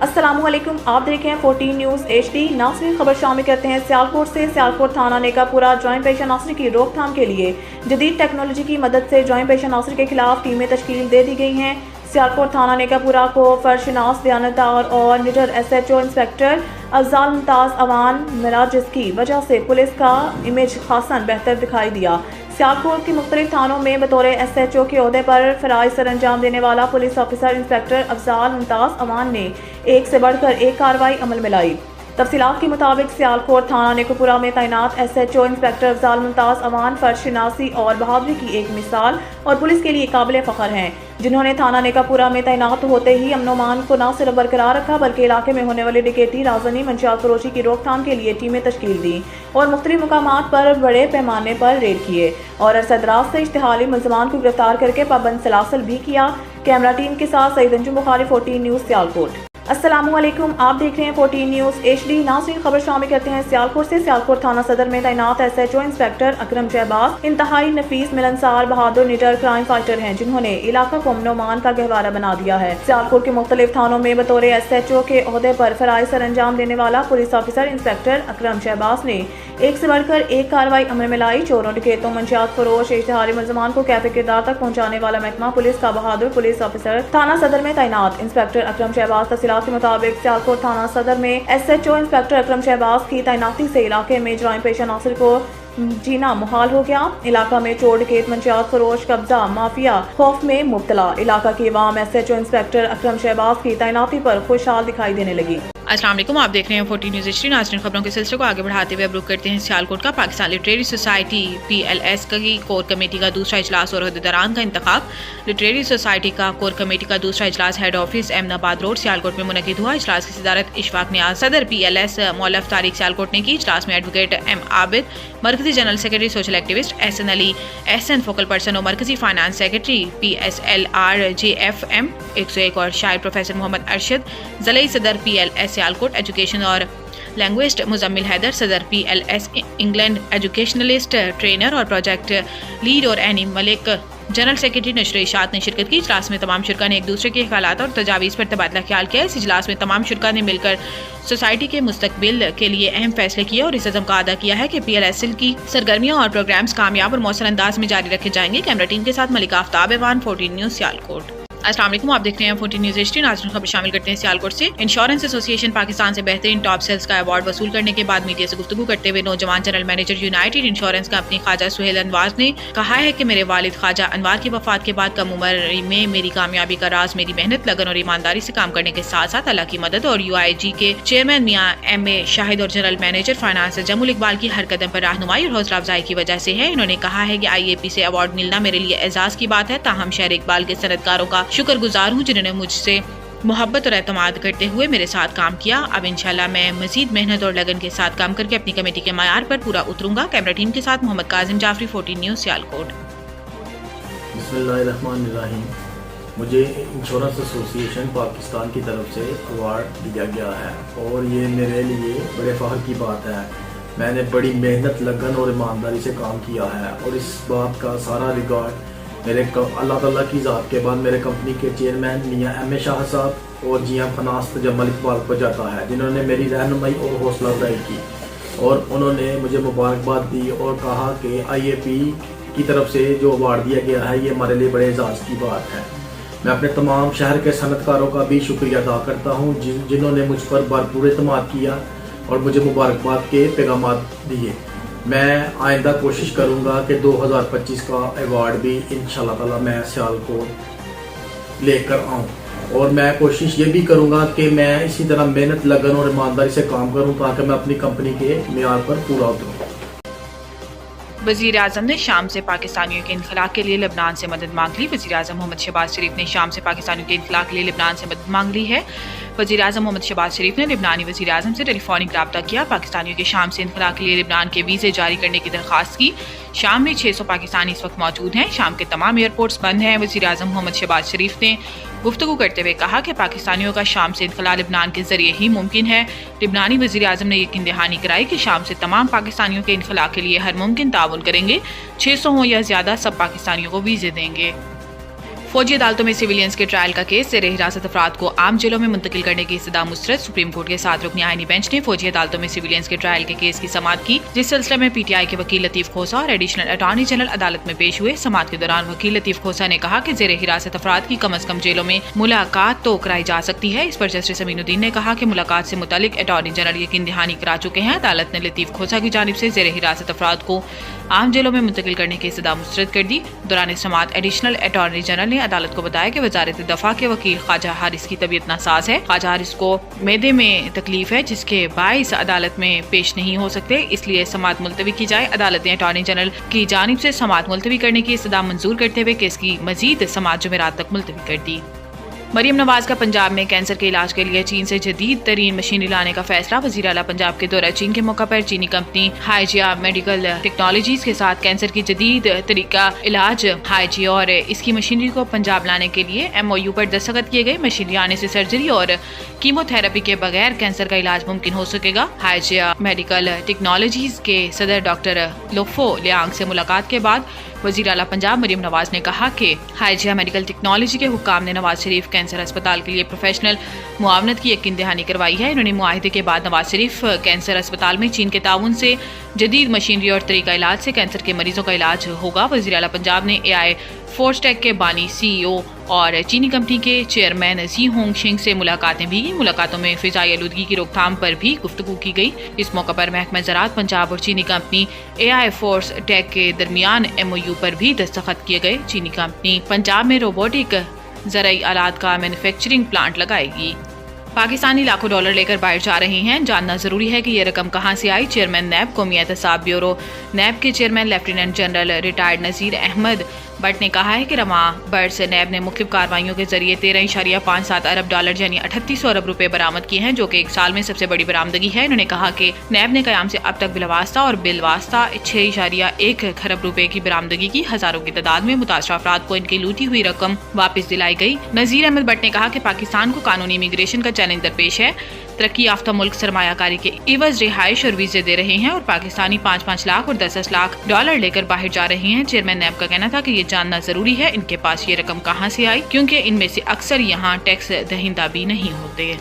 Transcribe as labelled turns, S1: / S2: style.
S1: अस्सलामु अलैकुम, आप देख रहे हैं 14 न्यूज़ HD। नाज़रीन, खबर शामिल करते हैं सियालकोट से। सियालकोट थाना नेकापुरा जॉइंट पेशा नासरी की रोकथाम के लिए जदीद टेक्नोलॉजी की मदद से जॉइंट पेशा नासरी के खिलाफ टीमें तश्कील दे दी गई हैं। सियालकोट थाना नेकापुरा को फरशनास, दयानतदार और निडर SHO इंस्पेक्टर अफजाल मुमताज़ अवान मिला, जिसकी वजह से पुलिस का इमेज खासन बेहतर दिखाई दिया। सियालकोट के मुख्तलिफ थानों में बतौर SHO के ओहदे पर फ़राइज़ सर अंजाम देने वाला police officer inspector Afzal Mumtaz Awan ने एक से बढ़कर एक कार्रवाई अमल में लाई। तफसीलात के मुताबिक सियालकोट थाना नेकापुरा में तैनात SHO इंस्पेक्टर अफजाल मुमताज़ अवान फर्शनासी और बहादुरी की एक मिसाल और पुलिस के लिए काबिल फ़ख्र हैं, जिन्होंने थाना नेकापुरा में तैनात होते ही अमन मान को न सिर्फ बरकरार रखा बल्कि इलाके में होने वाली डकैती, राजनी, मंशियात फरोशी की रोकथाम के लिए टीमें तश्कील दी और मुख्तलिफ मकामात पर बड़े पैमाने पर रेड किए और अरसदराज से इश्तिहाली मुलजमान को गिरफ्तार करके पाबंद सलासल भी किया। कैमरा टीम के साथ सईद अंजुम बुखारी, 14 न्यूज़ सियालकोट। अस्सलामु अलैकुम, आप देख रहे हैं 14 न्यूज़ HD। नाज़रीन, खबर शामिल करते हैं सियालकोट से। सियालकोट थाना सदर में तैनात SHO इंस्पेक्टर अकरम शहबाज इंतहाई नफीस, मिलनसार, बहादुर, निडर क्राइम फाइटर हैं, जिन्होंने इलाका को अमन का गहवारा बना दिया है। सियालकोट के मुख्तलिफ थानों में बतौर SHO के ओहदे पर फ़राइज़ सर अंजाम देने वाला पुलिस ऑफिसर इंस्पेक्टर अकरम शहबाज ने एक से बढ़कर एक कार्रवाई अमल में लाई। चोरों, डकैतों, मंशियात फरोश, इश्तिहारी मुलजमान को कैफे किरदार तक पहुँचाने वाला महकमा पुलिस का बहादुर पुलिस ऑफिसर थाना सदर में तैनात इंस्पेक्टर अकरम शहबाज। तफसीलात के मुताबिक सियालकोट थाना सदर में SHO इंस्पेक्टर अकरम शहबाज की तैनाती से इलाके में जराइम पेशा नासिर को जीना मुहाल हो गया। इलाका में चोर, डकैत, मंशियात फरोश, कब्जा, माफिया खौफ में मुब्तला। इलाका की अवाम SHO इंस्पेक्टर अकरम शहबाज की तैनाती पर खुशहाल दिखाई देने लगी।
S2: अस्सलाम वालेकुम, आप देख रहे हैं 14 न्यूज़ HD। नाज़रीन, खबरों के सिलसिले को आगे बढ़ाते हुए अब रुख करते हैं सियालकोट का। पाकिस्तान लिटरेरी सोसाइटी PLS की कोर कमेटी का दूसरा इजलास और अहदेदारान का इंतखाब। लिटरेरी सोसाइटी का कोर कमेटी का दूसरा इजलास head office Eminabad road Sialkot में मुनक़िद हुआ। इजलास की सदारत इशफाक नियाज़, सदर PLS मौलफ तारिक सियालकोट ने की। इजलास में एडवोकेट M आबिद, मरकजी general secretary social activist SN Ali SN, focal person और मरकजी फाइनेंस सेक्रेटरी PSLR JFM 101 और शायर प्रोफेसर मोहम्मद अरशद, ज़लई सदर PLS सियालकोट एजुकेशन और लैंग्वेस्ट मुजम्मिल हैदर, सदर PLS इंग्लैंड एजुकेशनलिस्ट ट्रेनर और प्रोजेक्ट लीड और एनी मलिक, जनरल सेक्रेटरी नशर इशात ने शिरकत की। इजलास में तमाम शुरा ने एक दूसरे के ख्यालात और तजावीज़ पर तबादला ख्याल किया। इस इजलास में तमाम शुरा ने मिलकर सोसाइटी के मुस्तकबिल के लिए अहम फैसले किए और इस अज़म का अदा किया है कि PLS की सरगर्मियाँ और प्रोग्राम्स कामयाब और मौसर अंदाज में जारी रखे जाएंगे। कैमरा टीम के साथ मलिका आफ्ताब एवान, 14 न्यूज़ सियालकोट। अस्सलाम वालेकुम, आप देख रहे हैं 14 न्यूज़ HD। नाज़रीन, खबर शामिल करते हैं सियालकोट से। इंश्योरेंस एसोसिएशन पाकिस्तान से बेहतरीन टॉप सेल्स का अवार्ड वसूल करने के बाद मीडिया से गुफ्तगू करते हुए नौजवान general manager United Insurance Company Khwaja Suhail Anwar ने कहा है कि मेरे वालिद ख्वाजा अनवार की वफात के बाद कम उम्र में मेरी कामयाबी का राज मेरी मेहनत, लगन और ईमानदारी से काम करने के साथ साथ अल्लाह की मदद और UIG के चेयरमैन मियां MA शाहिद और general manager finance Jamul Iqbal की हर कदम पर रहनुमाई और हौसला अफजाई की वजह से है। इन्होंने कहा है कि IAP से अवार्ड मिलना मेरे लिए एजाज की बात है। ताहम शहर इकबाल के सनतकारों का शुक्रगुजार हूँ जिन्होंने मुझसे मोहब्बत और एतमाद करते हुए मेरे साथ काम किया। अब इंशाल्लाह मैं मजीद मेहनत और लगन के साथ काम करके अपनी कमेटी के मायार पर पूरा उतरूंगा। कैमरा टीम के साथ मोहम्मद काजिम जाफरी, 14 न्यूज़ सियालकोट।
S3: बिस्मिल्लाहिर्रहमानिर्रहीम। मुझे इंश्योरेंस एसोसिएशन पाकिस्तान की तरफ से अवार्ड दिया गया है और ये मेरे लिए बड़े फ़ख्र की बात है। मैंने बड़ी मेहनत, लगन और ईमानदारी से काम किया है और इस बात का सारा रिकॉर्ड मेरे अल्लाह ताला की ज़ात के बाद मेरे कंपनी के चेयरमैन मियां MA शाह साहब और जियां फनास जमल इकबाल को जाता है, जिन्होंने मेरी रहनुमाई और हौसला अफजाई की और उन्होंने मुझे मुबारकबाद दी और कहा कि IAP की तरफ से जो अवार्ड दिया गया है ये हमारे लिए बड़े एजाज़ की बात है। मैं अपने तमाम शहर के सनतकारों का भी शुक्रिया अदा करता हूँ जिन्होंने मुझ पर भरपूर एतमाद किया और मुझे मुबारकबाद के पैगाम दिए। मैं आइंदा कोशिश करूंगा कि 2025 का अवार्ड भी इंशाल्लाह ताला मैं सियालकोट लेकर आऊं और मैं कोशिश ये भी करूंगा कि मैं इसी तरह मेहनत, लगन और ईमानदारी से काम करूं ताकि मैं अपनी कंपनी के मियार पर पूरा उतरूं।
S2: वज़ीर आज़म ने शाम से पाकिस्तानियों के इनखला के लिए लेबनान से मदद मांग ली। वज़ीर आज़म मोहम्मद शहबाज शरीफ ने शाम से पाकिस्तानियों के इनखला के लिए लेबनान से मदद मांग ली है। वज़ीर आज़म मोहम्मद शहबाज शरीफ ने लेबनानी वज़ीर आज़म से टेलीफोनिक रब्ता किया। पाकिस्तानियों के शाम से इनखला के लिए लेबनान के वीज़े जारी करने की दरख्वास्त की। शाम में 600 पाकिस्तानी इस वक्त मौजूद हैं। शाम के तमाम एयरपोर्ट्स बंद हैं। वज़ीर आज़म मोहम्मद शहबाज शरीफ ने गुफ्तगू करते हुए कहा कि पाकिस्तानियों का शाम से इनखला लेबनान के जरिए ही मुमकिन है। लेबनानी वज़ीर आज़म ने यकीन दहानी कराई कि शाम से तमाम पाकिस्तानियों के इनखला के लिए हर मुमकिन ताउन करेंगे। 600 हो या ज़्यादा, सब पाकिस्तानियों को वीज़े देंगे। फौजी अदालतों में सिविलियंस के ट्रायल का केस ज़ेर हिरासत अफराद को आम जेलों में मुंतकिल करने की इस्तदा मुस्तरद। सुप्रीम कोर्ट के 7 रुकनी आईनी बेंच ने फौजी अदालतों में सिविलियंस के ट्रायल के केस की समाअत की, जिस सिलसिले में PTI के वकील लतीफ खोसा और एडिशनल अटॉर्नी जनरल अदालत में पेश हुए। समाअत के दौरान वकील लतीफ खोसा ने कहा कि ज़ेर हिरासत अफराद की कम अज कम जेलों में मुलाकात तो कराई जा सकती है। इस पर जस्टिस अमीनुद्दीन ने कहा कि मुलाकात से मुतालिक अटॉर्नी जनरल यकीन दहानी करा चुके हैं। अदालत ने लतीफ खोसा की जानिब से ज़ेर हिरासत अफराद को आम जेलों में मुंतकिल करने की इस्तदा मुस्तरद कर दी। दौरान समाअत एडिशनल अटॉर्नी जनरल ने अदालत को बताया कि वजारत दफा के वकील ख्वाजा हारिस की तबीयत नासाज है। ख्वाजा हारिस को मैदे में तकलीफ है, जिसके बाइस अदालत में पेश नहीं हो सकते, इसलिए समाअत मुलतवी की जाए। अदालत ने अटॉर्नी जनरल की जानिब से समाअत मुलतवी करने की इस्तदा मंजूर करते हुए केस की मजीद समाअत जुमेरात तक मुलतवी कर दी। मरियम नवाज का पंजाब में कैंसर के इलाज के लिए चीन से जदीद तरीन मशीनरी लाने का फैसला। वज़ीर आला पंजाब के दौरा चीन के मौका पर चीनी कंपनी हाइजिया मेडिकल टेक्नोलॉजीज के साथ कैंसर की जदीद तरीका इलाज हाइजी और इसकी मशीनरी को पंजाब लाने के लिए MOU पर दस्तखत किए गए। मशीनरी आने से सर्जरी और कीमोथेरेपी के बगैर कैंसर का इलाज मुमकिन हो सकेगा। हाइजिया मेडिकल टेक्नोलॉजीज के सदर डॉक्टर लोफो लियांग से मुलाकात के बाद वज़ीर आला पंजाब मरियम नवाज ने कहा कि हाइजिया मेडिकल टेक्नोलॉजी के हुक्काम ने नवाज शरीफ कैंसर अस्पताल के लिए प्रोफेशनल मुआवनत की यकीन दहानी करवाई है। इन्होंने मुआहिदे के बाद नवाज शरीफ कैंसर अस्पताल में चीन के ताउन से जदीद मशीनरी और तरीका इलाज से कैंसर के मरीजों का इलाज होगा। वज़ीर आला पंजाब ने AI फोर्सटेक के बानी CEO और चीनी कंपनी के चेयरमैन जी होंगशिंग से मुलाकातें भी की। मुलाकातों में फिजाई आलूदगी की रोकथाम पर भी गुफ्तगू की गई। इस मौका पर महकमा ज़राअत पंजाब और चीनी कंपनी AI फोर्सटेक के दरमियान MOU पर भी दस्तखत किए गए। चीनी कंपनी पंजाब में रोबोटिक ज़राई आलात का मैन्युफैक्चरिंग प्लांट लगाएगी। पाकिस्तानी लाखों डॉलर लेकर बाहर जा रहे हैं, जानना जरूरी है कि ये रकम कहां से आई। चेयरमैन नैब कौमी एहतसाब ब्यूरो नैब के chairman lieutenant general retired Nazir Ahmed Butt ने कहा है कि रमा बर्ड्स नैब ने मुख्तलिफ कार्रवाइयों के जरिए 13.57 अरब डॉलर यानी 3800 अरब रुपए बरामद किए हैं, जो कि एक साल में सबसे बड़ी बरामदगी है। इन्होंने कहा कि नैब ने कयाम से अब तक बिलवास्ता और बिलवास्ता 6.1 खरब रुपए की बरामदगी की। हजारों की तादाद में मुतासरा अफराद को इनकी लूटी हुई रकम वापस दिलाई गई। नज़ीर अहमद बट ने कहा कि पाकिस्तान को कानूनी इमिग्रेशन का चैलेंज दरपेश है। तरक्की याफ्ता मुल्क सरमायाकारी के इवज रिहाइश और वीजे दे रहे हैं और पाकिस्तानी 5-5 लाख और 10-10 लाख डॉलर लेकर बाहर जा रहे हैं। चेयरमैन नैब का कहना था कि ये जानना जरूरी है इनके पास ये रकम कहां से आई, क्योंकि इनमें से अक्सर यहाँ टैक्स दहिंदा भी नहीं होते।